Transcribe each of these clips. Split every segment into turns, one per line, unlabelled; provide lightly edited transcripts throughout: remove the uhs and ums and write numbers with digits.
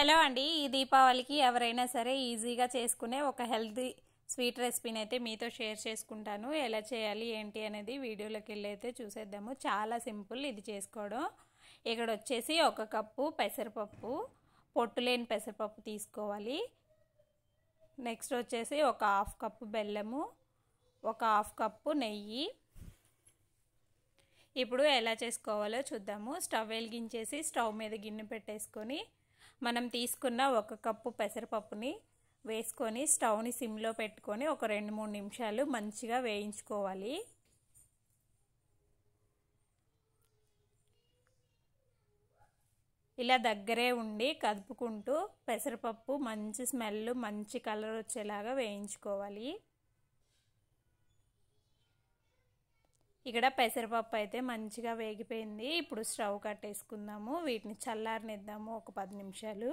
Hello అండి, ఈ దీపావళికి ఎవరైనా సరే ఈజీగా చేసుకునే ఒక హెల్తీ స్వీట్ రెసిపీని అయితే మీతో షేర్ చేసుకుంటాను. ఎలా చేయాలి ఏంటి అనేది వీడియోలోకి వెళ్ళి అయితే చూసేద్దాము. చాలా సింపుల్ ఇది చేసుకోవడం. ఇక్కడ వచ్చేసి 1 కప్పు పెసరపప్పు, పొట్టు లేని పెసరపప్పు తీసుకోవాలి. నెక్స్ట్ వచ్చేసి 1/2 కప్పు బెల్లము, 1/2 కప్పు నెయ్యి. ఇప్పుడు ఎలా చేసుకోవాలో చూద్దాము. స్టవ్ వెలిగించేసి స్టవ్ మీద గిన్నె పెట్టేసుకొని మనం తీసుకున్న 1 కప్పు పెసరపప్పుని వేసుకొని స్టవ్ని సిమ్లో పెట్టుకొని ఒక 2-3 నిమిషాలు మంచిగా వేయించుకోవాలి. ఇలా దగ్గరే ఉండి కదుపుకుంటూ పెసరపప్పు మంచి స్మెల్, మంచి కలర్ వచ్చేలాగా వేయించుకోవాలి. ఇక్కడ పెసరపప్పు అయితే మంచిగా వేగిపోయింది. ఇప్పుడు స్టవ్ కట్టేసుకుందాము. వీటిని చల్లారనిద్దాము ఒక 10 నిమిషాలు.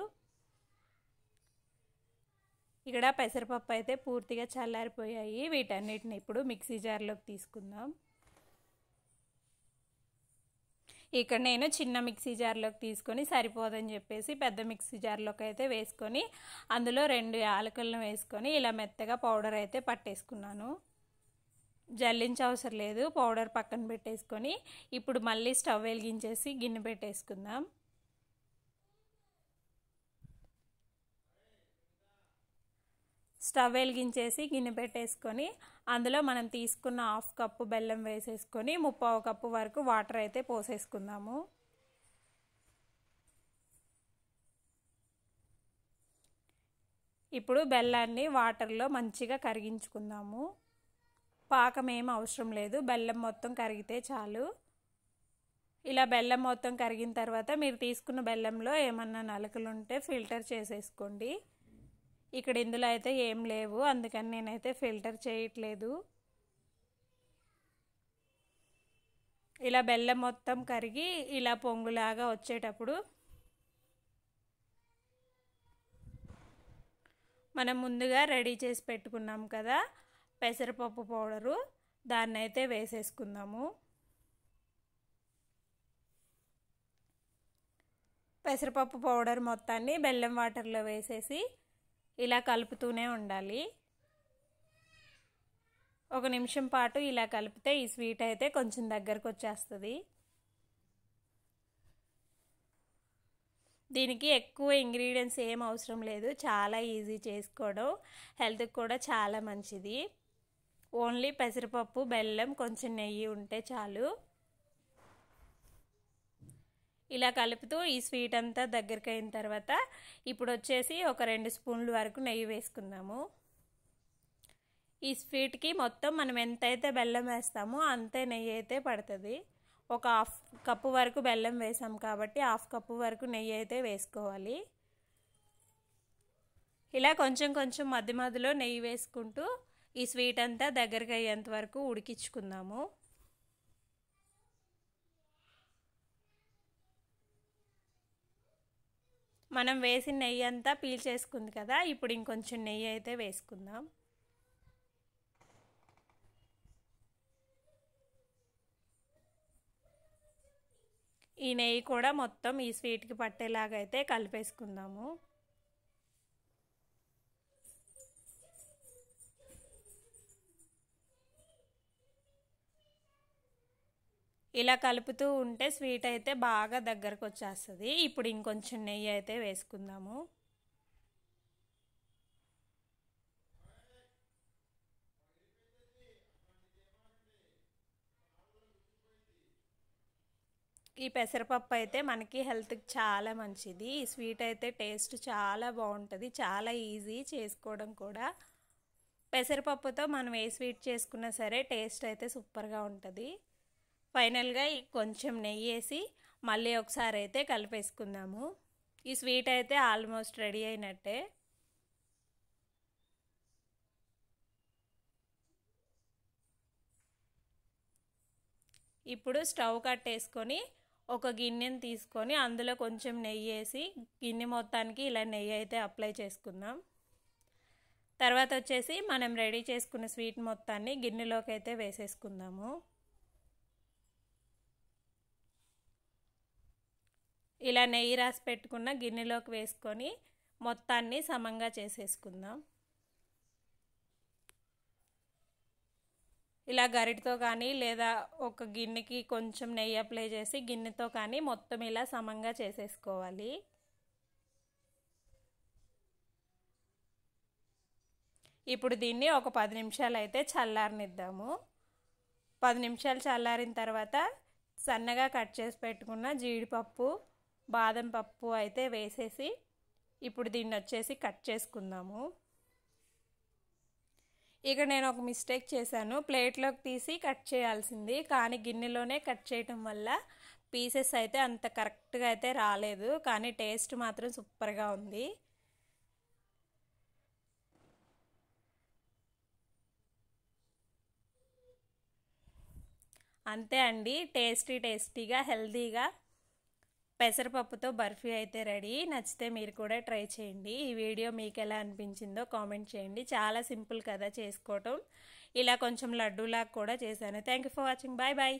ఇక్కడ పెసరపప్పు అయితే పూర్తిగా చల్లారిపోయాయి. వీటన్నిటిని ఇప్పుడు మిక్సీ జార్లోకి తీసుకుందాం. ఇక్కడ నేను చిన్న మిక్సీ జార్లోకి తీసుకొని సరిపోదని చెప్పేసి పెద్ద మిక్సీ జార్లోకి అయితే వేసుకొని అందులో 2 యాలకులను వేసుకొని ఇలా మెత్తగా పౌడర్ అయితే పట్టేసుకున్నాను. జల్లించవసరం లేదు, పౌడర్ పక్కన పెట్టేసుకొని ఇప్పుడు మళ్ళీ స్టవ్ వెలిగించేసి గిన్నె పెట్టేసుకుందాం. స్టవ్ వెలిగించేసి గిన్నె పెట్టేసుకొని అందులో మనం తీసుకున్న 1/2 కప్పు బెల్లం వేసేసుకొని 3/4 కప్పు వరకు వాటర్ అయితే పోసేసుకుందాము. ఇప్పుడు బెల్లాన్ని వాటర్లో మంచిగా కరిగించుకుందాము. పాకం ఏం అవసరం లేదు, బెల్లం మొత్తం కరిగితే చాలు. ఇలా బెల్లం మొత్తం కరిగిన తర్వాత మీరు తీసుకున్న బెల్లంలో ఏమన్నా నలకలు ఉంటే ఫిల్టర్ చేసేసుకోండి. ఇక్కడ ఇందులో అయితే ఏం లేవు, అందుకని నేనైతే ఫిల్టర్ చేయట్లేదు. ఇలా బెల్లం మొత్తం కరిగి ఇలా పొంగులాగా వచ్చేటప్పుడు మనం ముందుగా రెడీ చేసి పెట్టుకున్నాం కదా పెసరపప్పు పౌడరు, దాన్ని అయితే వేసేసుకుందాము. పెసరపప్పు పౌడర్ మొత్తాన్ని బెల్లం వాటర్లో వేసేసి ఇలా కలుపుతూనే ఉండాలి. 1 నిమిషం పాటు ఇలా కలిపితే ఈ స్వీట్ అయితే కొంచెం దగ్గరకు వచ్చేస్తుంది. దీనికి ఎక్కువ ఇంగ్రీడియంట్స్ ఏం అవసరం లేదు, చాలా ఈజీ చేసుకోవడం, హెల్త్కి కూడా చాలా మంచిది. ఓన్లీ పెసరపప్పు, బెల్లం, కొంచెం నెయ్యి ఉంటే చాలు. ఇలా కలుపుతూ ఈ స్వీట్ అంతా దగ్గరికి అయిన తర్వాత ఇప్పుడు వచ్చేసి ఒక 2 స్పూన్ల వరకు నెయ్యి వేసుకుందాము. ఈ స్వీట్కి మొత్తం మనం ఎంతైతే బెల్లం వేస్తామో అంతే నెయ్యి అయితే పడుతుంది. ఒక 1/2 కప్పు వరకు బెల్లం వేసాం కాబట్టి 1/2 కప్పు వరకు నెయ్యి అయితే వేసుకోవాలి. ఇలా కొంచెం కొంచెం మధ్య మధ్యలో నెయ్యి వేసుకుంటూ ఈ స్వీట్ అంతా దగ్గరికి అయ్యేంత వరకు ఉడికించుకుందాము. మనం వేసిన నెయ్యి అంతా పీల్చేసుకుంది కదా, ఇప్పుడు ఇంకొంచెం నెయ్యి అయితే వేసుకుందాం. ఈ నెయ్యి కూడా మొత్తం ఈ స్వీట్కి పట్టేలాగా అయితే కలిపేసుకుందాము. ఇలా కలుపుతూ ఉంటే స్వీట్ అయితే బాగా దగ్గరకు వచ్చేస్తుంది. ఇప్పుడు ఇంకొంచెం నెయ్యి అయితే వేసుకుందాము. ఈ పెసరపప్పు అయితే మనకి హెల్త్కి చాలా మంచిది. ఈ స్వీట్ అయితే టేస్ట్ చాలా బాగుంటుంది, చాలా ఈజీ చేసుకోవడం కూడా. పెసరపప్పుతో మనం ఏ స్వీట్ చేసుకున్నా సరే టేస్ట్ అయితే సూపర్గా ఉంటుంది. ఫైనల్గా కొంచెం నెయ్యి వేసి మళ్ళీ ఒకసారి అయితే కలిపేసుకుందాము. ఈ స్వీట్ అయితే ఆల్మోస్ట్ రెడీ అయినట్టే. ఇప్పుడు స్టవ్ కట్టేసుకొని ఒక గిన్నెని తీసుకొని అందులో కొంచెం నెయ్యి వేసి గిన్నె మొత్తానికి ఇలా నెయ్యి అయితే అప్లై చేసుకుందాం. తర్వాత వచ్చేసి మనం రెడీ చేసుకున్న స్వీట్ మొత్తాన్ని గిన్నెలోకి అయితే వేసేసుకుందాము. ఇలా నెయ్యి రాసి పెట్టుకున్న గిన్నెలోకి వేసుకొని మొత్తాన్ని సమంగా చేసేసుకుందాం. ఇలా గరిటతో కానీ లేదా ఒక గిన్నెకి కొంచెం నెయ్యి అప్లై చేసి గిన్నెతో కానీ మొత్తం ఇలా సమంగా చేసేసుకోవాలి. ఇప్పుడు దీన్ని ఒక 10 నిమిషాలు అయితే చల్లారనిద్దాము. 10 నిమిషాలు చల్లారిన తర్వాత సన్నగా కట్ చేసి పెట్టుకున్న జీడిపప్పు, బాదం పప్పు అయితే వేసేసి ఇప్పుడు దీన్ని వచ్చేసి కట్ చేసుకుందాము. ఇక నేను ఒక మిస్టేక్ చేశాను, ప్లేట్లోకి తీసి కట్ చేయాల్సింది, కానీ గిన్నెలోనే కట్ చేయటం వల్ల పీసెస్ అయితే అంత కరెక్ట్గా అయితే రాలేదు, కానీ టేస్ట్ మాత్రం సూపర్గా ఉంది. అంతే అండి, టేస్టీగా హెల్తీగా పెసరపప్పుతో బర్ఫీ అయితే రెడీ. నచ్చితే మీరు కూడా ట్రై చేయండి. ఈ వీడియో మీకు ఎలా అనిపించిందో కామెంట్ చేయండి. చాలా సింపుల్ కదా చేసుకోవటం. ఇలా కొంచెం లడ్డూలాగా కూడా చేశాను. Thank you for watching. Bye bye.